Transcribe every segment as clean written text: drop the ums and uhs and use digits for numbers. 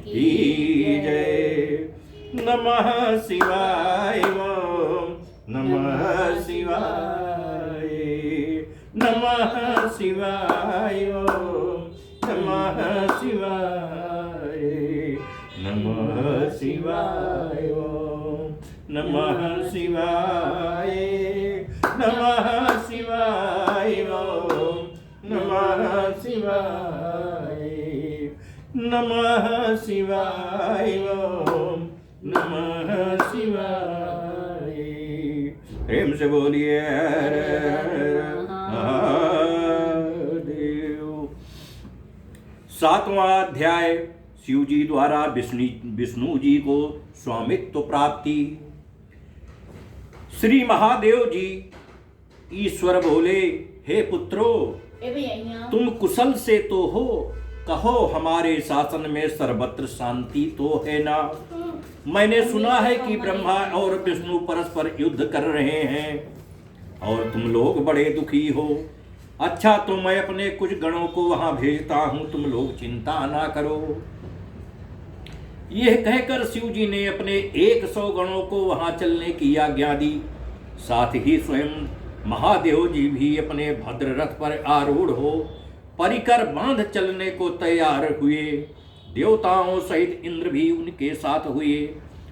की जय। नमः शिवाय ओम नमः शिवाय, नमः शिवाय ओम नमः शिवाय, नमः शिवाय ओम नमः शिवाय, नमः शिवाय ओम नमः शिवाय, नमः शिवाय ओम नमः शिवाय। प्रेम से बोलिए हर हर महादेव। 7वां अध्याय शिव जी द्वारा विष्णु जी को स्वामित्व प्राप्ति। श्री महादेव जी ईश्वर बोले, हे पुत्रो, तुम कुशल से तो हो, कहो हमारे शासन में सर्वत्र शांति तो है ना। मैंने सुना है कि ब्रह्मा और विष्णु परस्पर युद्ध कर रहे हैं और तुम लोग बड़े दुखी हो। अच्छा, तो मैं अपने कुछ गणों को वहां भेजता हूं, तुम लोग चिंता ना करो। यह कहकर शिव जी ने अपने 100 गणों को वहां चलने की आज्ञा दी। साथ ही स्वयं महादेव जी भी अपने भद्र रथ पर आरूढ़ हो परिकर बांध चलने को तैयार हुए। देवताओं सहित इंद्र भी उनके साथ हुए।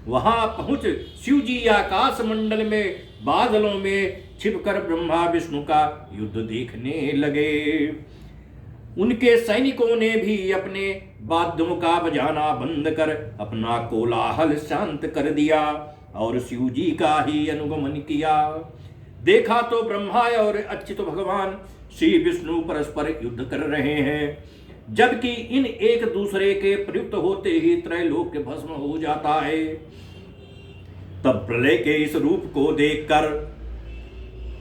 वहां पहुंच शिव जी आकाश मंडल में बादलों में छिपकर ब्रह्मा विष्णु का युद्ध देखने लगे। उनके सैनिकों ने भी अपने वाद्यों का बजाना बंद कर अपना कोलाहल शांत कर दिया और शिव जी का ही अनुगमन किया। देखा तो ब्रह्मा और अच्युत भगवान श्री विष्णु परस्पर युद्ध कर रहे हैं, जबकि इन एक दूसरे के प्रयुक्त होते ही त्रैलोक्य भस्म हो जाता है। तब प्रलय के इस रूप को देखकर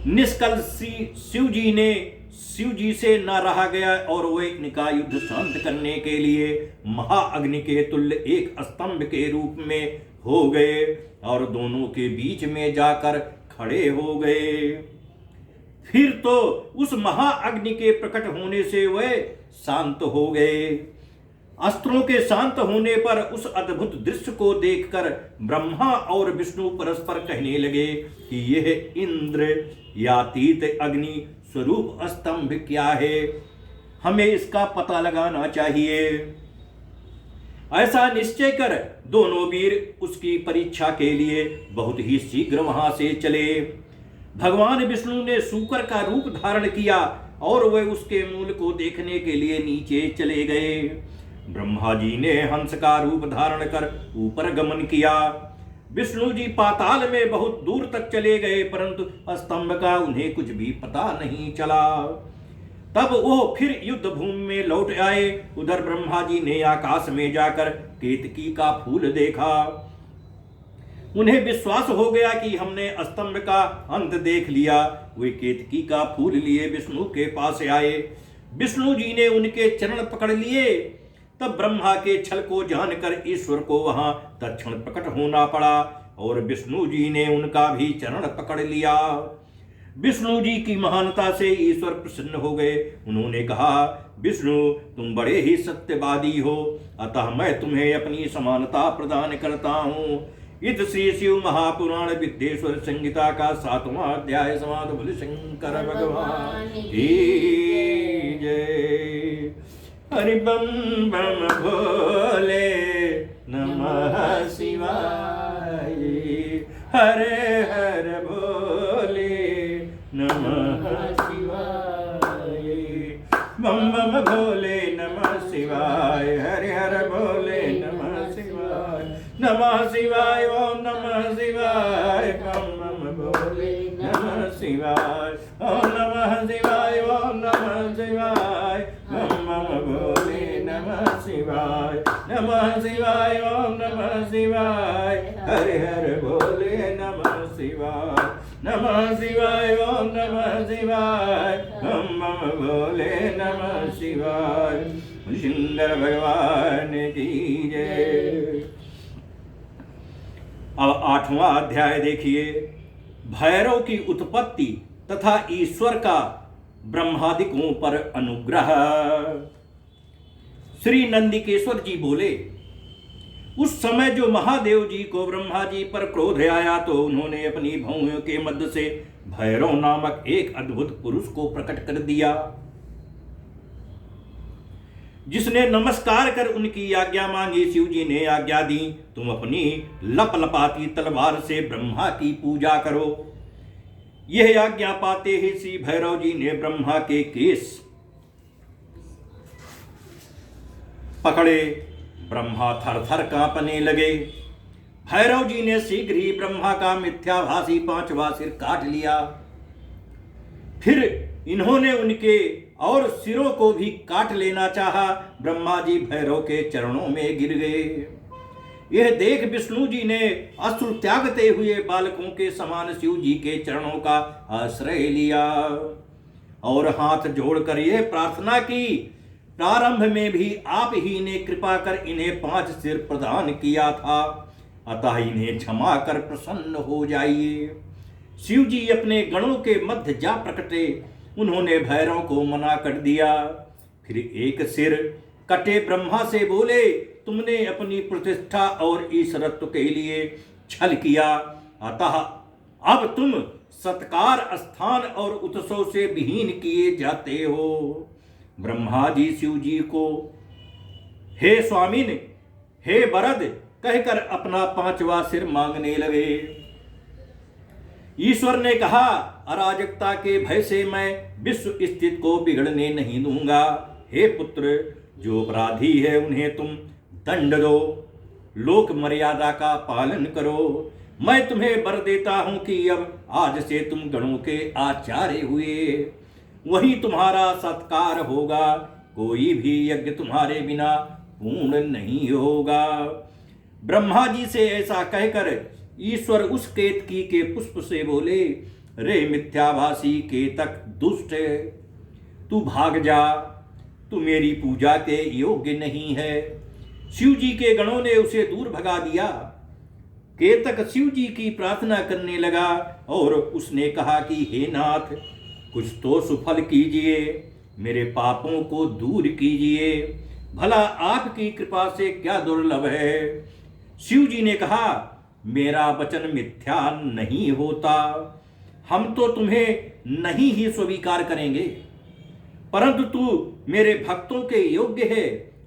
निष्कल शिव जी से न रहा गया और वे इनका युद्ध शांत करने के लिए महाअग्नि के तुल्य एक स्तंभ के रूप में हो गए और दोनों के बीच में जाकर खड़े हो गए। फिर तो उस महाअग्नि के प्रकट होने से वे शांत हो गए। अस्त्रों के शांत होने पर उस अद्भुत दृश्य को देखकर ब्रह्मा और विष्णु परस्पर कहने लगे कि यह इंद्र यातीत अग्नि स्वरूप स्तंभ क्या है, हमें इसका पता लगाना चाहिए। ऐसा निश्चय कर दोनों वीर उसकी परीक्षा के लिए बहुत ही शीघ्र वहां से चले। भगवान विष्णु ने शूकर का रूप धारण किया और वे उसके मूल को देखने के लिए नीचे चले गए। ब्रह्मा जी ने हंस का रूप धारण कर ऊपर गमन किया। विष्णु जी पाताल में बहुत दूर तक चले गए, परंतु स्तंभ का उन्हें कुछ भी पता नहीं चला। तब वो फिर युद्ध भूमि में लौट आए। उधर ब्रह्मा जी ने आकाश में जाकर केतकी का फूल देखा। उन्हें विश्वास हो गया कि हमने स्तंभ का अंत देख लिया। वे केतकी का फूल लिए विष्णु के पास आए। विष्णु जी ने उनके चरण पकड़ लिए। तब ब्रह्मा के छल को जानकर ईश्वर को वहां तत्क्षण प्रकट होना पड़ा और विष्णु जी ने उनका भी चरण पकड़ लिया। विष्णु जी की महानता से ईश्वर प्रसन्न हो गए। उन्होंने कहा, विष्णु, तुम बड़े ही सत्यवादी हो, अतः मैं तुम्हें अपनी समानता प्रदान करता हूँ। इत श्री शिव महापुराण विद्येश्वर संहिता का 7वां अध्याय समाप्त। बोले शंकर भगवान की जय। हरि बम बम भोले नमः शिवाय, हरे हर भोले नमः शिवाय, बम बम भोले नमः शिवाय, हरे हर भोले नमः शिवाय, नमः शिवाय ओम नमः शिवाय, बम बम भोले नमः शिवाय, ओम नमः शिवाय ओम नमः शिवाय, बम बम भोले नमः शिवाय, नमः शिवाय ओम नमः शिवाय, हरे हर भोले नमः शिवाय, नमः शिवाय ओम नमः शिवाय, बम बम भोले नमः शिवाय। सुंदर भगवान की जय। अब 8वां अध्याय देखिए। भैरव की उत्पत्ति तथा ईश्वर का ब्रह्मादिकों पर अनुग्रह। श्री नंदिकेश्वर जी बोले, उस समय जो महादेव जी को ब्रह्मा जी पर क्रोध आया तो उन्होंने अपनी भौहों के मध्य से भैरव नामक एक अद्भुत पुरुष को प्रकट कर दिया, जिसने नमस्कार कर उनकी आज्ञा मांगी। शिव जी ने आज्ञा दी, तुम अपनी लपलपाती तलवार से ब्रह्मा की पूजा करो। यह आज्ञा पाते ही श्री भैरव जी ने ब्रह्मा के केस पकड़े। ब्रह्मा थर थर कांपने लगे। भैरव जी ने शीघ्र ही ब्रह्मा का मिथ्याभासी 5वां सिर काट लिया। फिर इन्होंने उनके और सिरों को भी काट लेना चाहा। ब्रह्मा जी भैरव के चरणों में गिर गए। यह देख विष्णु जी ने अश्रु त्यागते हुए बालकों के समान शिव जी के चरणों का आश्रय लिया और हाथ जोड़कर यह प्रार्थना की, प्रारंभ में भी आप ही ने कृपा कर इन्हें 5 सिर प्रदान किया था, अतः इन्हें क्षमा कर प्रसन्न हो जाइए। शिव जी अपने गणों के मध्य जा प्रकटे। उन्होंने भैरव को मना कर दिया। फिर एक सिर कटे ब्रह्मा से बोले, तुमने अपनी प्रतिष्ठा और ईश्वरत्व के लिए छल किया, अतः अब तुम सत्कार, स्थान और उत्सव से विहीन किए जाते हो। ब्रह्मा जी शिव जी को हे स्वामिन, हे वरद कहकर अपना 5वां सिर मांगने लगे। ईश्वर ने कहा, अराजकता के भय से मैं विश्व स्थिति को बिगड़ने नहीं दूंगा। हे पुत्र, जो अपराधी है उन्हें तुम दंड दो, लोक मर्यादा का पालन करो। मैं तुम्हें वर देता हूं कि अब आज से तुम गणों के आचार्य हुए, वही तुम्हारा सत्कार होगा। कोई भी यज्ञ तुम्हारे बिना पूर्ण नहीं होगा। ब्रह्मा जी से ऐसा कहकर ईश्वर उस केतकी के पुष्प से बोले, रे मिथ्याभासी केतक दुष्ट, तू भाग जा, तू मेरी पूजा के योग्य नहीं है। शिव जी के गणों ने उसे दूर भगा दिया। केतक शिव जी की प्रार्थना करने लगा और उसने कहा कि हे नाथ, कुछ तो सुफल कीजिए, मेरे पापों को दूर कीजिए, भला आपकी कृपा से क्या दुर्लभ है। शिव जी ने कहा, मेरा वचन मिथ्या नहीं होता, हम तो तुम्हें नहीं ही स्वीकार करेंगे, परंतु तू मेरे भक्तों के योग्य है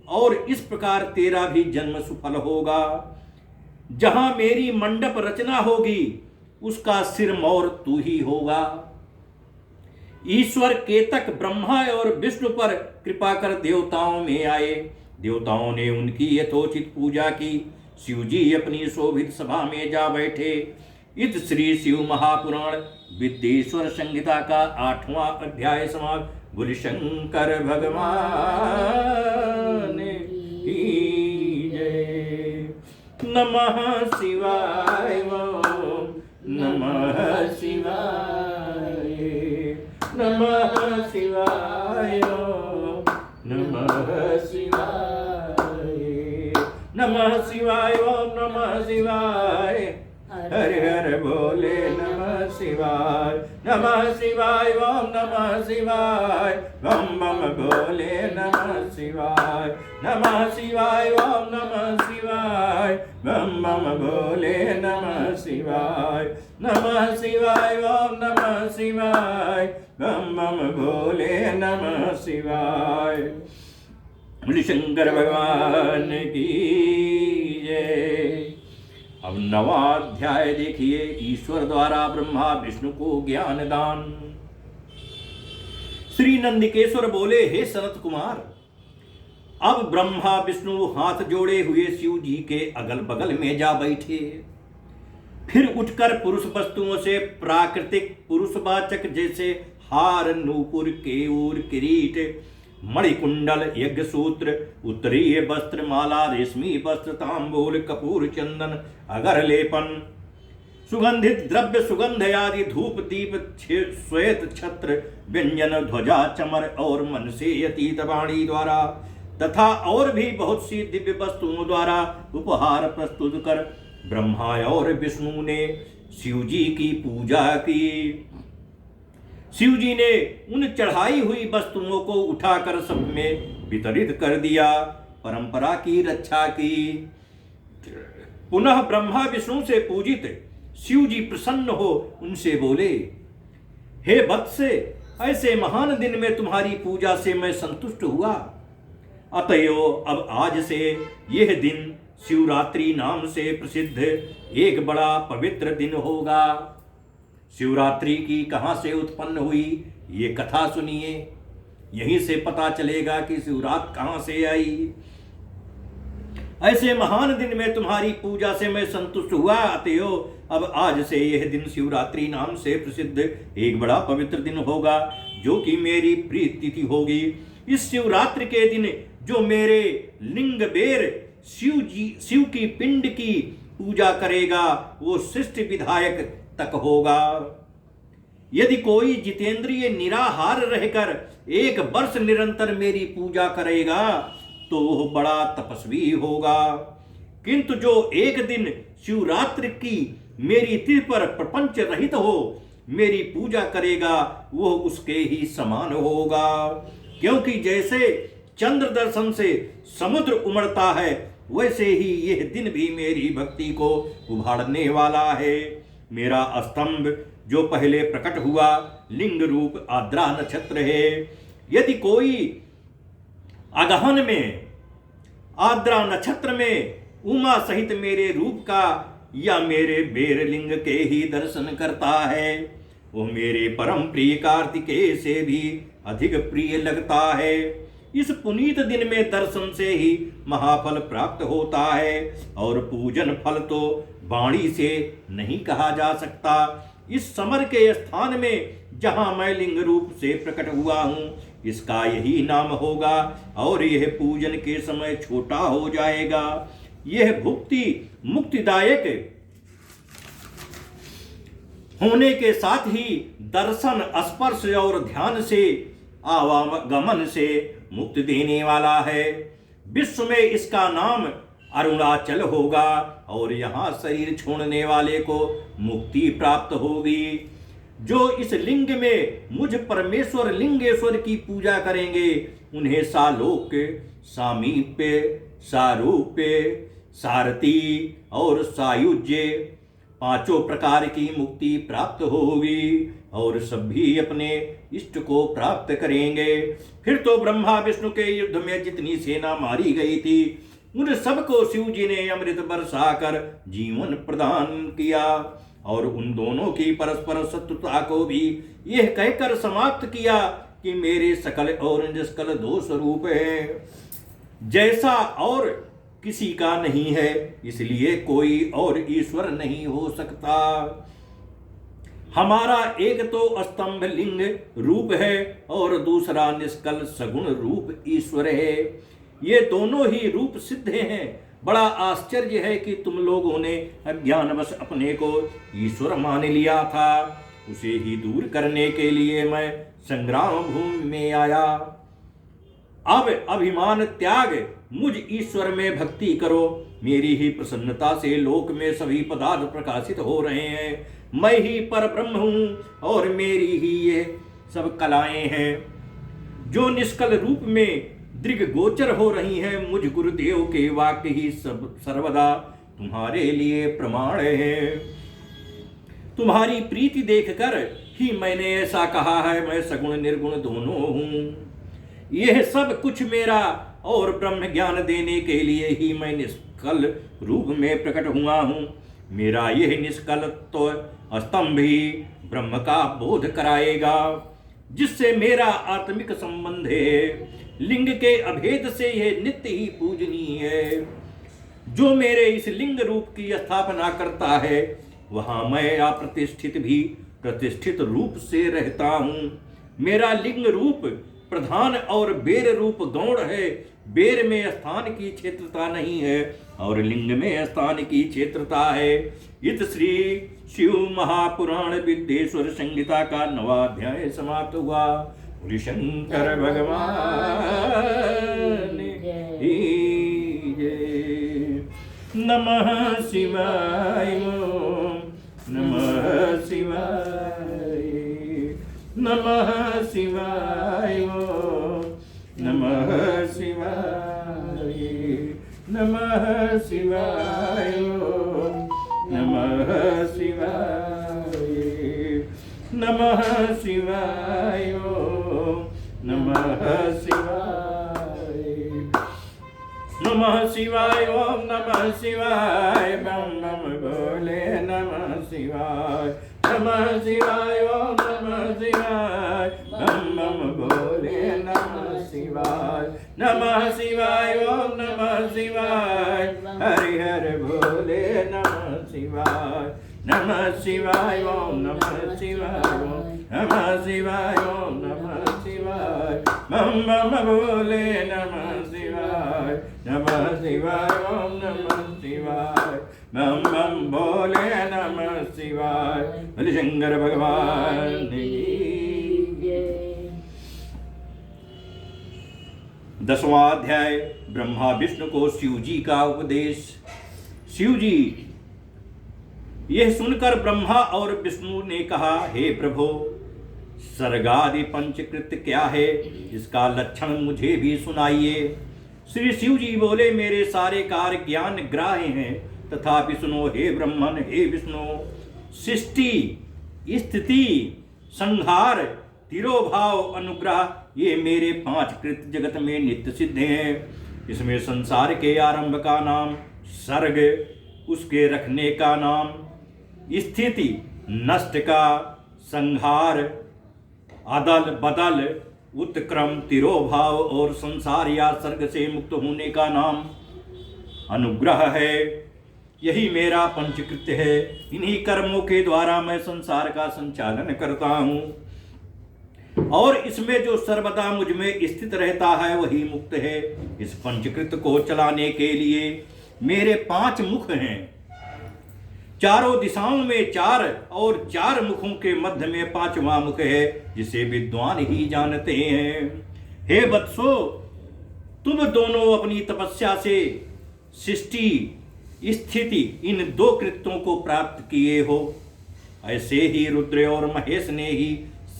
और इस प्रकार तेरा भी जन्म सफल होगा। जहां मेरी मंडप रचना होगी उसका सिरमौर तू ही होगा। ईश्वर केतक ब्रह्मा और विष्णु पर कृपा कर देवताओं में आए। देवताओं ने उनकी यथोचित पूजा की। शिव जी अपनी शोभित सभा में जा बैठे। इत श्री शिव महापुराण विद्येश्वर संहिता का 8वां अध्याय समाप्त। बोल शंकर भगवान की जय। नमः शिवाय ओम नमः शिवाय, नमः शिवाय ओम नमः शिवाय, नमः शिवाय ओम नमः शिवाय, हर हर बोले नमः शिवाय, नमः शिवाय ओम नमः शिवाय, बम बम बोले नमः शिवाय, नमः शिवाय ओम नमः शिवाय, बम बम बोले नमः शिवाय, नमः शिवाय ओम नमः शिवाय, बम बम बोले नमः शिवाय। बोले शंकर भगवान की जय। अब 9वां अध्याय देखिए। ईश्वर द्वारा ब्रह्मा विष्णु को ज्ञान दान। श्री नंदिकेश्वर बोले, हे सनत कुमार, अब ब्रह्मा विष्णु हाथ जोड़े हुए शिव जी के अगल बगल में जा बैठे। फिर उठकर पुरुष वस्तुओं से प्राकृतिक पुरुषवाचक जैसे हार, नूपुर, केयूर, किरीट, मणिकुंडल, यज्ञ सूत्र, उत्तरीय वस्त्र, माला, रेशमी वस्त्र, तांबूल, कपूर, चंदन, अगर लेपन, सुगंधित द्रव्य, सुगंध आदि, धूप, दीप, श्वेत छत्र, व्यंजन, ध्वजा, चमर और मन से अतीत वाणी द्वारा तथा और भी बहुत सी दिव्य वस्तुओं द्वारा उपहार प्रस्तुत कर ब्रह्मा और विष्णु ने शिव जी की पूजा की। शिव जी ने उन चढ़ाई हुई वस्तुओं को उठाकर सब में वितरित कर दिया, परंपरा की रक्षा की। पुनः ब्रह्मा विष्णु से पूजित शिव जी प्रसन्न हो उनसे बोले, हे वत्स, ऐसे महान दिन में तुम्हारी पूजा से मैं संतुष्ट हुआ। अतएव अब आज से यह दिन शिवरात्रि नाम से प्रसिद्ध एक बड़ा पवित्र दिन होगा। शिवरात्रि की कहाँ से उत्पन्न हुई ये कथा सुनिए, यहीं से पता चलेगा कि शिवरात कहाँ से आई। ऐसे महान दिन में तुम्हारी पूजा से मैं संतुष्ट हुआ, अतएव अब आज से यह दिन शिवरात्रि नाम से प्रसिद्ध एक बड़ा पवित्र दिन होगा, जो कि मेरी प्रिय तिथि होगी। इस शिवरात्रि के दिन जो मेरे लिंग बेर शिव की पिंड की पूजा करेगा वो सृष्टि विधायक तक होगा। यदि कोई जितेंद्रिय निराहार रहकर 1 वर्ष निरंतर मेरी पूजा करेगा तो वह बड़ा तपस्वी होगा, किंतु जो एक दिन शिवरात्रि की मेरी तिथि पर प्रपंच रहित हो मेरी पूजा करेगा वह उसके ही समान होगा। क्योंकि जैसे चंद्र दर्शन से समुद्र उमड़ता है वैसे ही यह दिन भी मेरी भक्ति को उभारने वाला है। मेरा स्तंभ जो पहले प्रकट हुआ लिंग रूप आद्रा नक्षत्र है। यदि कोई अगहन में आद्रा नक्षत्र में उमा सहित मेरे रूप का या मेरे बेर लिंग के ही दर्शन करता है वो मेरे परम प्रिय कार्तिकेय से भी अधिक प्रिय लगता है। इस पुनीत दिन में दर्शन से ही महाफल प्राप्त होता है और पूजन फल तो वाणी से नहीं कहा जा सकता। इस समर के स्थान में जहां मैं लिंग रूप से प्रकट हुआ हूं इसका यही नाम होगा और यह पूजन के समय छोटा हो जाएगा। यह भुक्ति मुक्तिदायक होने के साथ ही दर्शन स्पर्श और ध्यान से आवागमन से मुक्ति देने वाला है। विश्व में इसका नाम अरुणाचल होगा और यहाँ शरीर छोड़ने वाले को मुक्ति प्राप्त होगी। जो इस लिंग में मुझ परमेश्वर लिंगेश्वर की पूजा करेंगे उन्हें सालोक, सामीप्य, सारूप्य, सारथी और सायुज्य 5 प्रकार की मुक्ति प्राप्त होगी और सभी अपने इष्ट को प्राप्त करेंगे। फिर तो ब्रह्मा विष्णु के युद्ध में जितनी सेना मारी गई थी उन सबको शिव जी ने अमृत बरसाकर जीवन प्रदान किया और उन दोनों की परस्पर शत्रुता को भी यह कहकर समाप्त किया कि मेरे सकल और निष्कल 2 स्वरूप है, जैसा और किसी का नहीं है, इसलिए कोई और ईश्वर नहीं हो सकता। हमारा एक तो स्तंभ लिंग रूप है और दूसरा निष्कल सगुण रूप ईश्वर है। ये दोनों ही रूप सिद्ध हैं। बड़ा आश्चर्य है कि तुम लोगों ने अज्ञानवश अपने को ईश्वर मान लिया था। उसे ही दूर करने के लिए मैं संग्राम भूमि में आया। अब अभिमान त्याग मुझ ईश्वर में भक्ति करो। मेरी ही प्रसन्नता से लोक में सभी पदार्थ प्रकाशित हो रहे हैं। मैं ही पर ब्रह्म हूं और मेरी ही ये सब कलाएं हैं जो निष्कल रूप में दृग गोचर हो रही हैं। मुझ गुरुदेव के वाक्य ही सब सर्वदा तुम्हारे लिए प्रमाण है। तुम्हारी प्रीति देखकर ही मैंने ऐसा कहा है, मैं सगुण निर्गुण दोनों हूं। यह सब कुछ मेरा और ब्रह्म ज्ञान देने के लिए ही मैं निष्कल रूप में प्रकट हुआ हूं। मेरा यह निष्कल तो स्तंभ ही ब्रह्म का बोध कराएगा, जिससे मेरा आत्मिक संबंध है। लिंग के अभेद से यह नित्य ही पूजनीय है। जो मेरे इस लिंग रूप की स्थापना करता है वहां मैं अप्रतिष्ठित भी प्रतिष्ठित रूप से रहता हूं। मेरा लिंग रूप प्रधान और बेर रूप गौण है। बेर में स्थान की क्षेत्रता नहीं है और लिंग में स्थान की क्षेत्रता है। इत श्री शिव महापुराण विद्येश्वर संहिता का 9वां अध्याय समाप्त हुआ। बोले शंकर भगवान की जय। नमः शिवाय नमः शिवाय नमः शिवाय नमः शिवाय नमः शिवाय ओम नमः शिवाय, नमः शिवाय ओम नमः शिवाय, नमः शिवाय ओम नमः शिवाय, बम बम बोले नमः शिवाय, नमः शिवाय ओम नमः शिवाय, बम बम बोले नमः शिवाय, नमः शिवाय ओम नमः शिवाय, हरि हर बोले नमः शिवाय, नमः शिवाय ओम नमः शिवाय ओम नमः शिवाय ओम नमः शिवाय, बम बम बोले नमः शिवाय, नमः शिवाय ओम नमः शिवाय, बम बम बोले नमः शिवाय। बोले शंकर भगवान की जय। 10वां अध्याय ब्रह्मा विष्णु को शिव जी का उपदेश। शिव जी यह सुनकर ब्रह्मा और विष्णु ने कहा, हे प्रभु, सर्गादि पंचकृत्य क्या है, इसका लक्षण मुझे भी सुनाइए। श्री शिव जी बोले, मेरे सारे कार्य ज्ञान ग्राह्य हैं, तथापि सुनो हे ब्रह्मन, हे विष्णु, सृष्टि, स्थिति, संहार, तिरोभाव, अनुग्रह, ये मेरे 5 कृत्य जगत में नित्य सिद्ध हैं। इसमें संसार के आरंभ का नाम सर्ग, उसके रखने का नाम स्थिति, नष्ट का संहार, अदल बदल, उत्क्रम, तिरोभाव और संसार या सर्ग से मुक्त होने का नाम अनुग्रह है। यही मेरा पंचकृत्य है। इन्हीं कर्मों के द्वारा मैं संसार का संचालन करता हूँ और इसमें जो सर्वदा मुझ में स्थित रहता है वही मुक्त है। इस पंचकृत्य को चलाने के लिए मेरे 5 मुख हैं। चारों दिशाओं में 4 और 4 मुखों के मध्य में 5वां मुख है, जिसे विद्वान ही जानते हैं। हे वत्सो, तुम दोनों अपनी तपस्या से सृष्टि, स्थिति, इन 2 कृत्यों को प्राप्त किए हो। ऐसे ही रुद्र और महेश ने ही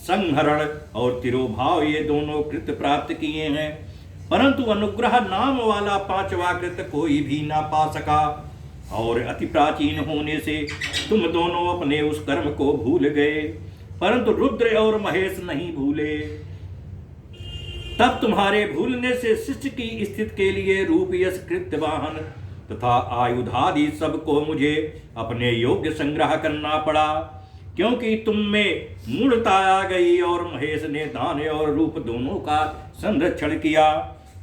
संहरण और तिरोभाव ये दोनों कृत्य प्राप्त किए हैं, परंतु अनुग्रह नाम वाला 5वां कृत्य कोई भी ना पा सका। और अति प्राचीन होने से तुम दोनों अपने उस कर्म को भूल गए, परंतु रुद्र और महेश नहीं भूले। तब तुम्हारे भूलने से शिष्य की स्थिति के लिए रूप, यश, कृत्य, वाहन तथा आयुधादि सबको मुझे अपने योग्य संग्रह करना पड़ा, क्योंकि तुम में मूढ़ता आ गई और महेश ने दान और रूप दोनों का संरक्षण किया।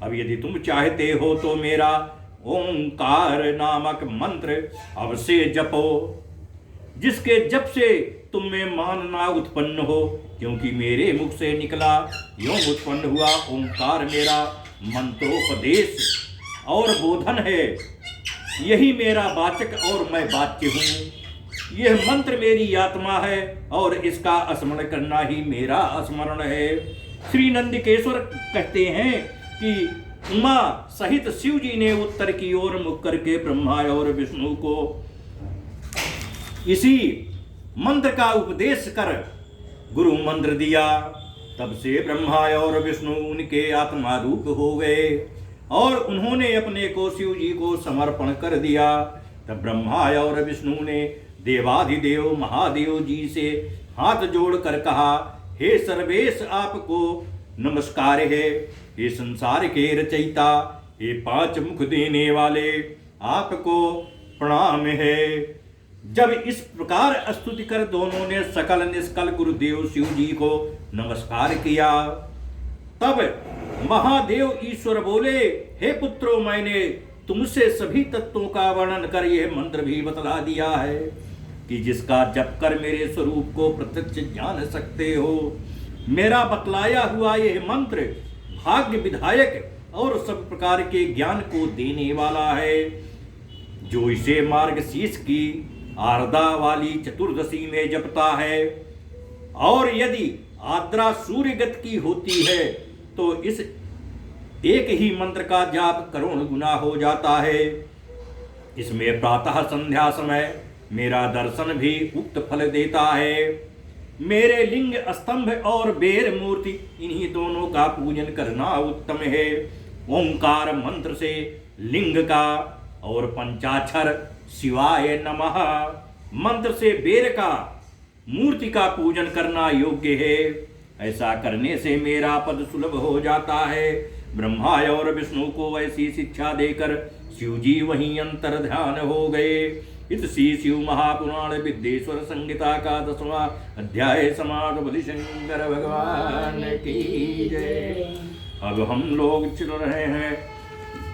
अब यदि तुम चाहते हो तो मेरा ओंकार नामक मंत्र अवश्य जपो, जिसके जप से तुम में मानना उत्पन्न हो, क्योंकि मेरे मुख से निकला यों उत्पन्न हुआ ओंकार मेरा मंत्रोपदेश और बोधन है। यही मेरा वाचक और मैं वाच्य हूँ। यह मंत्र मेरी आत्मा है और इसका स्मरण करना ही मेरा स्मरण है। श्री नंदिकेश्वर कहते हैं कि उमा सहित शिव जी ने उत्तर की ओर मुख करके ब्रह्मा और विष्णु को इसी मंत्र का उपदेश कर गुरु मंत्र दिया। तब से ब्रह्मा और विष्णु उनके आत्मा रूप हो गए और उन्होंने अपने को शिव जी को समर्पण कर दिया। तब ब्रह्मा और विष्णु ने देवाधिदेव महादेव जी से हाथ जोड़कर कहा, हे सर्वेश, आपको नमस्कार है। हे संसार के रचयिता, हे 5 मुख देने वाले, आपको प्रणाम है। जब इस प्रकार स्तुति कर दोनों ने सकल निष्कल गुरुदेव शिव जी को नमस्कार किया, तब महादेव ईश्वर बोले, हे पुत्रों, मैंने तुमसे सभी तत्वों का वर्णन कर यह मंत्र भी बतला दिया है कि जिसका जप कर मेरे स्वरूप को प्रत्यक्ष जान सकते हो। मेरा बतलाया हुआ यह मंत्र भाग्य विधायक और सब प्रकार के ज्ञान को देने वाला है। जो इसे मार्गशीर्ष की आर्द्रा वाली चतुर्दशी में जपता है और यदि आर्द्रा सूर्यगत की होती है तो इस एक ही मंत्र का जाप करोड़ गुना हो जाता है। इसमें प्रातः संध्या समय मेरा दर्शन भी उक्त फल देता है। मेरे लिंग, स्तंभ और बेर मूर्ति, इन्हीं दोनों का पूजन करना उत्तम है। ओंकार मंत्र से लिंग का और पंचाक्षर शिवाय नमः मंत्र से बेर का मूर्ति का पूजन करना योग्य है। ऐसा करने से मेरा पद सुलभ हो जाता है। ब्रह्मा और विष्णु को ऐसी शिक्षा देकर शिव जी वहीं अंतर ध्यान हो गए। इस शिव महापुराण विद्येश्वर संहिता का 10वां अध्याय समाप्त। बोलिए शंकर भगवान की जय। अब हम लोग चल रहे हैं,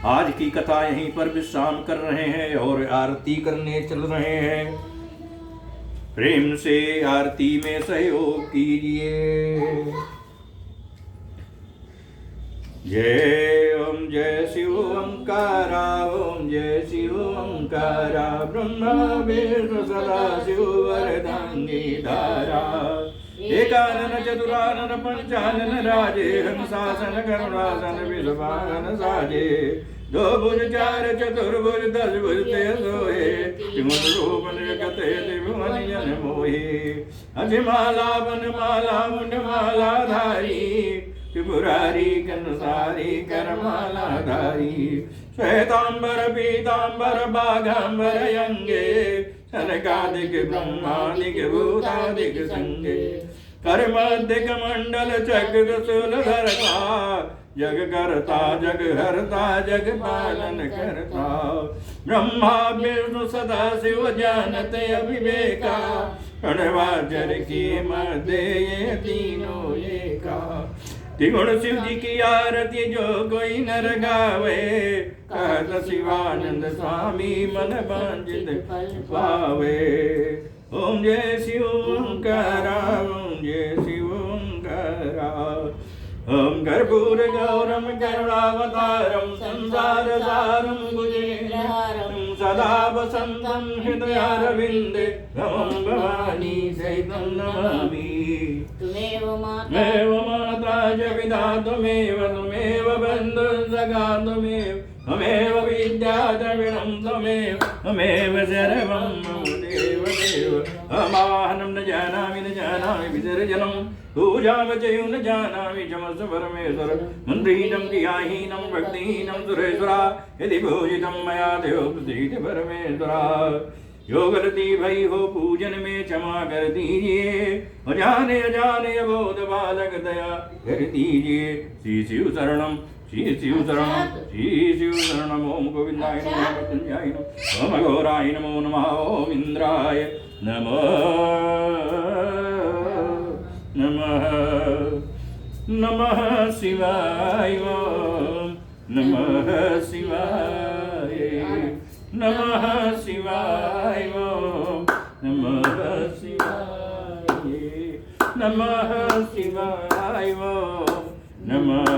आज की कथा यहीं पर विश्राम कर रहे हैं और आरती करने चल रहे हैं। प्रेम से आरती में सहयोग कीजिए। जय ओम जय शिव ओंकारा, ओम जय शिव ओंकारा। ब्रह्मा विष्णु सदा शिव वरदांगी धारा। एकानन चतुरानन पंचानन राजे, हंसासन करुणासन विषवाहन साजे। दो भुज चार चतुर्भुज 10 भुज ते सोए, त्रिभुवन रूप निकते त्रिभुवन जन मोहे। अजमाला बनमाला मुंडमाला धारी, त्रिपुरारी कंसारी करमाला धारी। श्वेतांबर पीतांबर बाघांबर अंगे, सनकादिक ब्रह्मादिक भूतादिक संगे। कर्मदिक मंडल चक्र शूलधरता, जग करता जग हरता जग पालन करता। ब्रह्मा विष्णु सदा शिव जानते अविवेका, प्रणवाचर के मध्य ये तीनों एका। त्रिगुण शिव जी की आरती जो कोई नर गावे, कहत शिवानंद स्वामी मन वांछित फल पावे। ओम जय शिव ओंकारा, ओम जय शिव ओंकारा। ओम कर्पूर गौरम करुणावतारम, संसार सारम भुजगेन्द्रहारम। सदा वसंतम हृदयारविंदे, नमः भवानी सहितं नमामि। त्वमेव माता च पिता त्वमेव बन्धुसखा त्वमेव विद्या द्रविणं त्वमेव सर्वं मम देव देव। अमाहनं न जानामि विसर्जनं, पूजां चैव न जानामि क्षमस्व परमेश्वर। मन्त्रीणं क्रियाहीनं भक्तिहीनं सुरेश्वरा, यदि पूजितं मया देव प्रसीद परमेश्वरा। जो गलती भई हो पूजन में क्षमा कर दीजिए, अजाने अबोध बालक दया कर दीजिए। श्री शिव शरणम श्री शिव शरणम श्री शिव शरणम। ओम गोविंदाय नमः, मृत्युंजयाय नमः, ओम अघोराय नमो नमः, ओम इंद्राय नमः नमः। नमः शिवाय, ओम नमः शिवाय, नमः शिवाय, ओम नमः शिवाय, नमः शिवाय, ओम नमः